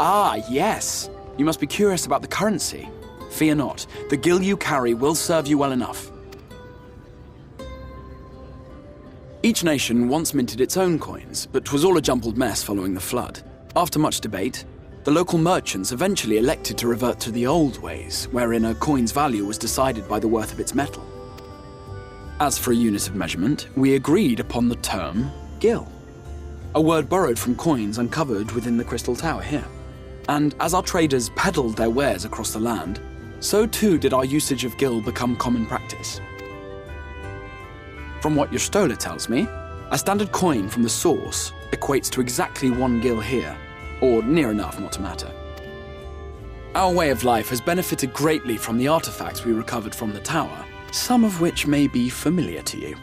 Ah, yes. You must be curious about the currency. Fear not. The gil you carry will serve you well enough. Each nation once minted its own coins, but 'twas all a jumbled mess following the flood. After much debate, the local merchants eventually elected to revert to the old ways, wherein a coin's value was decided by the worth of its metal. As for a unit of measurement, we agreed upon the term gil, a word borrowed from coins uncovered within the Crystal Tower here. And as our traders peddled their wares across the land, so too did our usage of gil become common practice. From what your stola tells me, a standard coin from the source equates to exactly 1 gil here, or near enough not to matter. Our way of life has benefited greatly from the artifacts we recovered from the tower, some of which may be familiar to you.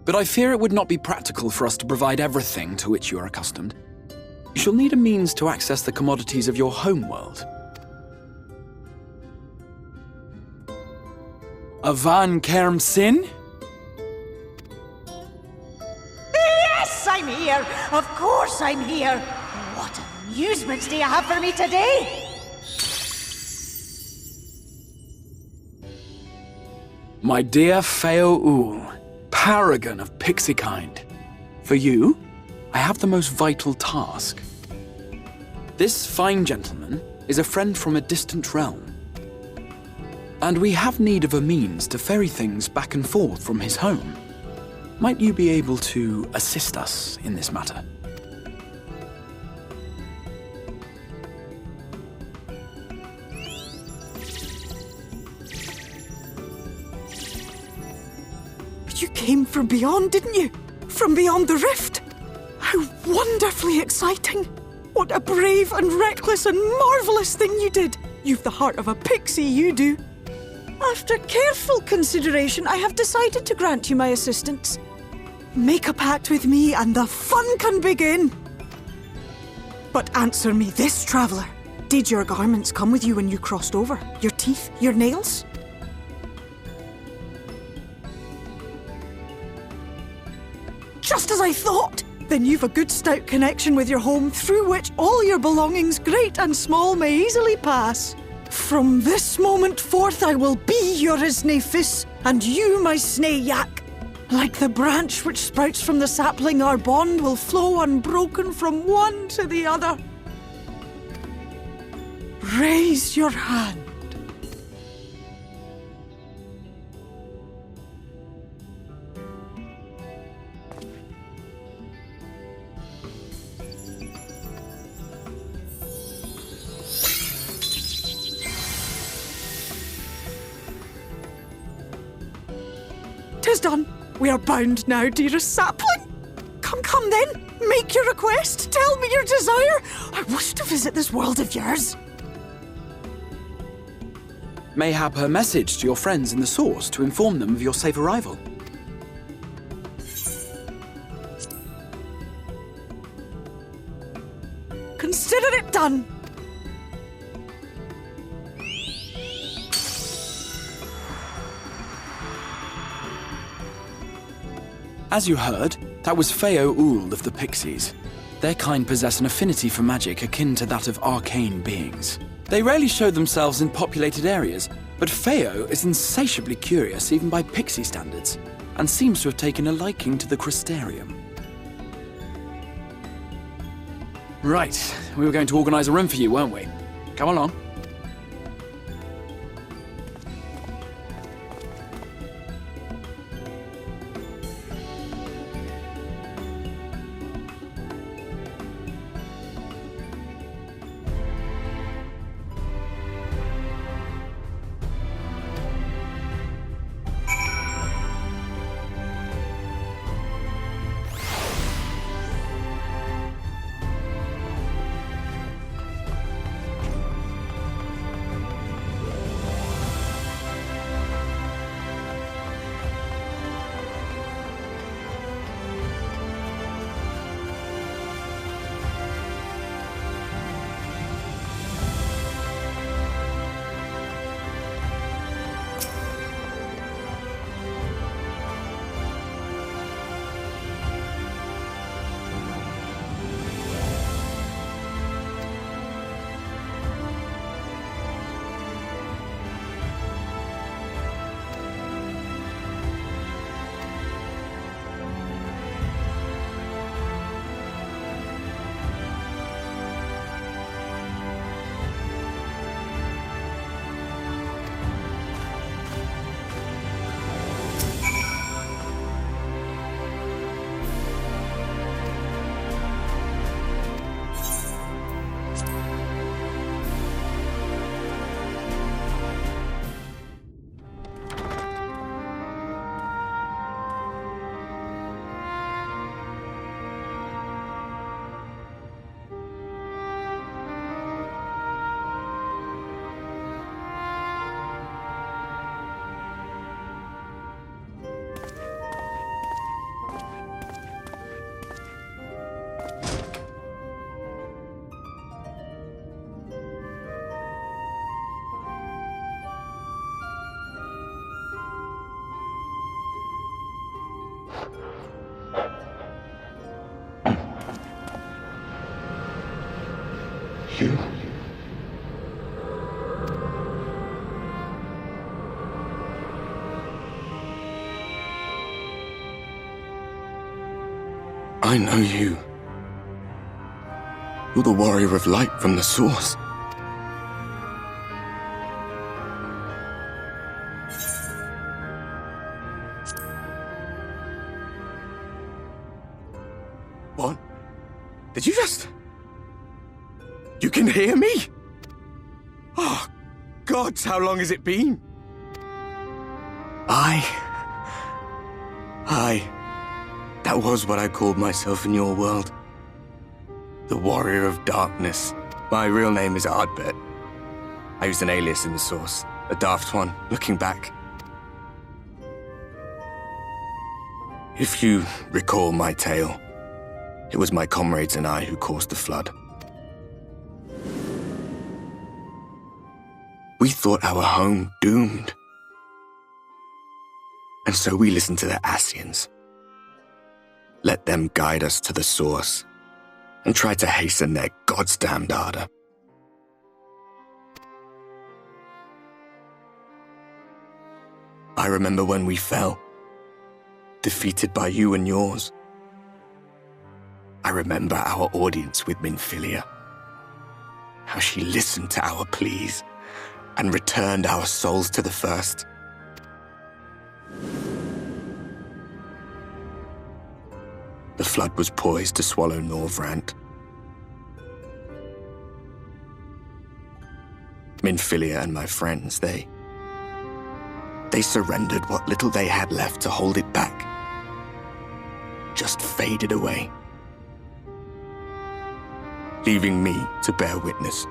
But I fear it would not be practical for us to provide everything to which you are accustomed. You shall need a means to access the commodities of your homeworld. Avan Kerm Sin? Yes, I'm here! Of course I'm here! What amusements do you have for me today? My dear Feo Ul, paragon of pixie kind. For you, I have the most vital task. This fine gentleman is a friend from a distant realm, and we have need of a means to ferry things back and forth from his home. Might you be able to assist us in this matter? You came from beyond, didn't you? From beyond the rift? How wonderfully exciting! What a brave and reckless and marvellous thing you did! You've the heart of a pixie, you do. After careful consideration, I have decided to grant you my assistance. Make a pact with me and the fun can begin. But answer me this, traveller. Did your garments come with you when you crossed over? Your teeth? Your nails? Just as I thought! Then you've a good stout connection with your home through which all your belongings, great and small, may easily pass. From this moment forth I will be your Isne Fis, and you my Snay Yak. Like the branch which sprouts from the sapling, our bond will flow unbroken from one to the other. Raise your hand. Tis done. We are bound now, dearest sapling. Come then. Make your request. Tell me your desire. I wish to visit this world of yours. Mayhap her message to your friends in the source to inform them of your safe arrival. Consider it done. As you heard, that was Feo Ul of the Pixies. Their kind possess an affinity for magic akin to that of arcane beings. They rarely show themselves in populated areas, but Feo is insatiably curious even by pixie standards, and seems to have taken a liking to the Crystarium. Right, we were going to organize a room for you, weren't we? Come along. I know you. You're the warrior of light from the source. What? Did you just... You can hear me? Oh, gods, how long has it been? That was what I called myself in your world. The Warrior of Darkness. My real name is Ardbert. I used an alias in the source, a daft one, looking back. If you recall my tale, it was my comrades and I who caused the flood. We thought our home doomed. And so we listened to the Ascians. Let them guide us to the source and try to hasten their goddamned ardor. I remember when we fell, defeated by you and yours. I remember our audience with Minfilia, how she listened to our pleas and returned our souls to the First. The flood was poised to swallow Norvrant. Minfilia and my friends, they surrendered what little they had left to hold it back. Just faded away, leaving me to bear witness.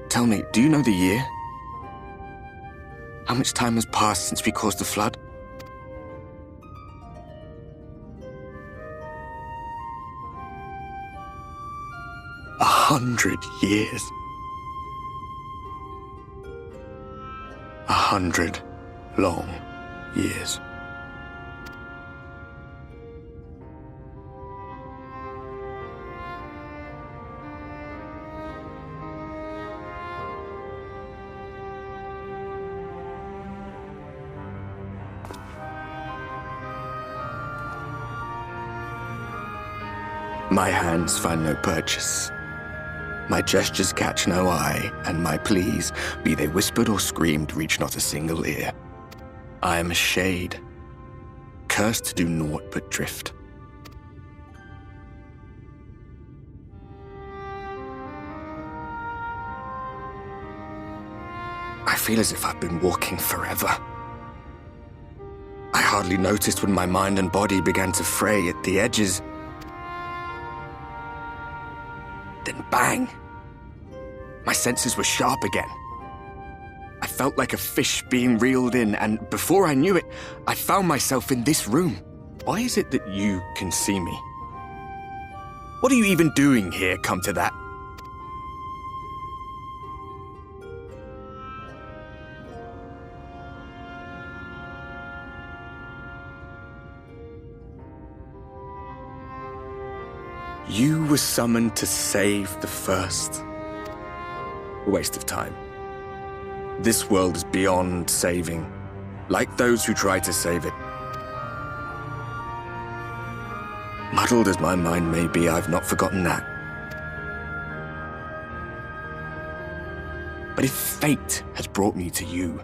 Tell me, do you know the year? How much time has passed since we caused the flood? A 100 years. 100 long years. My hands find no purchase. My gestures catch no eye, and my pleas, be they whispered or screamed, reach not a single ear. I am a shade, cursed to do naught but drift. I feel as if I've been walking forever. I hardly noticed when my mind and body began to fray at the edges. Then bang! My senses were sharp again. I felt like a fish being reeled in, and before I knew it, I found myself in this room. Why is it that you can see me? What are you even doing here, come to that? You were summoned to save the First. A waste of time. This world is beyond saving, like those who try to save it. Muddled as my mind may be, I've not forgotten that. But if fate has brought me to you,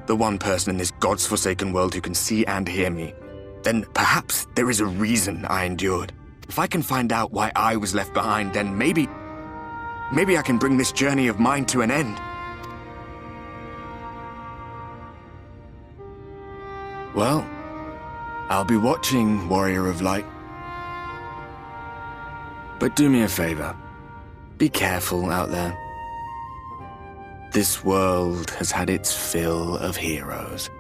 the one person in this God's forsaken world who can see and hear me, then perhaps there is a reason I endured. If I can find out why I was left behind, then maybe I can bring this journey of mine to an end. Well, I'll be watching, Warrior of Light. But do me a favor. Be careful out there. This world has had its fill of heroes.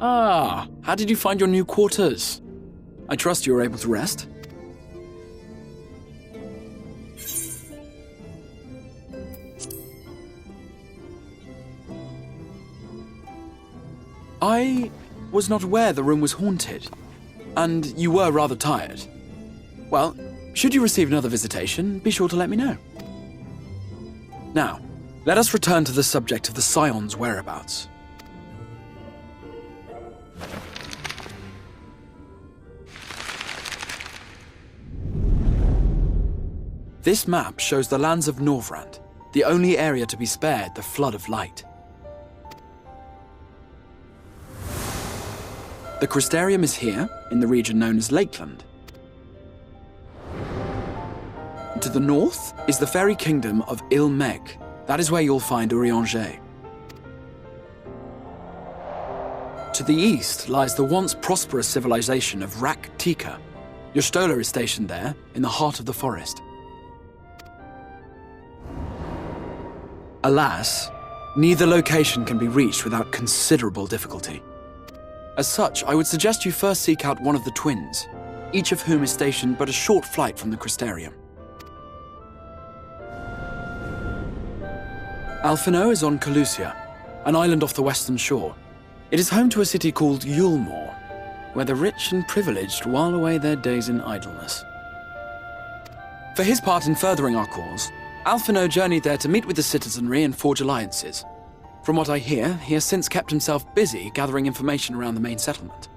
Ah, how did you find your new quarters? I trust you were able to rest? I was not aware the room was haunted, and you were rather tired. Well, should you receive another visitation, be sure to let me know. Now, let us return to the subject of the Scion's whereabouts. This map shows the lands of Norvrand, the only area to be spared the flood of light. The Crystarium is here, in the region known as Lakeland. To the north is the fairy kingdom of Il-Meg. That is where you'll find Urianger. To the east lies the once prosperous civilization of Rak-Tika. Your Stola is stationed there, in the heart of the forest. Alas, neither location can be reached without considerable difficulty. As such, I would suggest you first seek out one of the twins, each of whom is stationed but a short flight from the Crystarium. Alphino is on Calusia, an island off the western shore. It is home to a city called Yulmore, where the rich and privileged while away their days in idleness. For his part in furthering our cause, Alphino journeyed there to meet with the citizenry and forge alliances. From what I hear, he has since kept himself busy gathering information around the main settlement.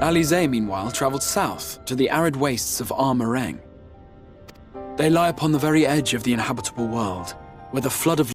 Alizé, meanwhile, travelled south to the arid wastes of Armareng. They lie upon the very edge of the inhabitable world, where the flood of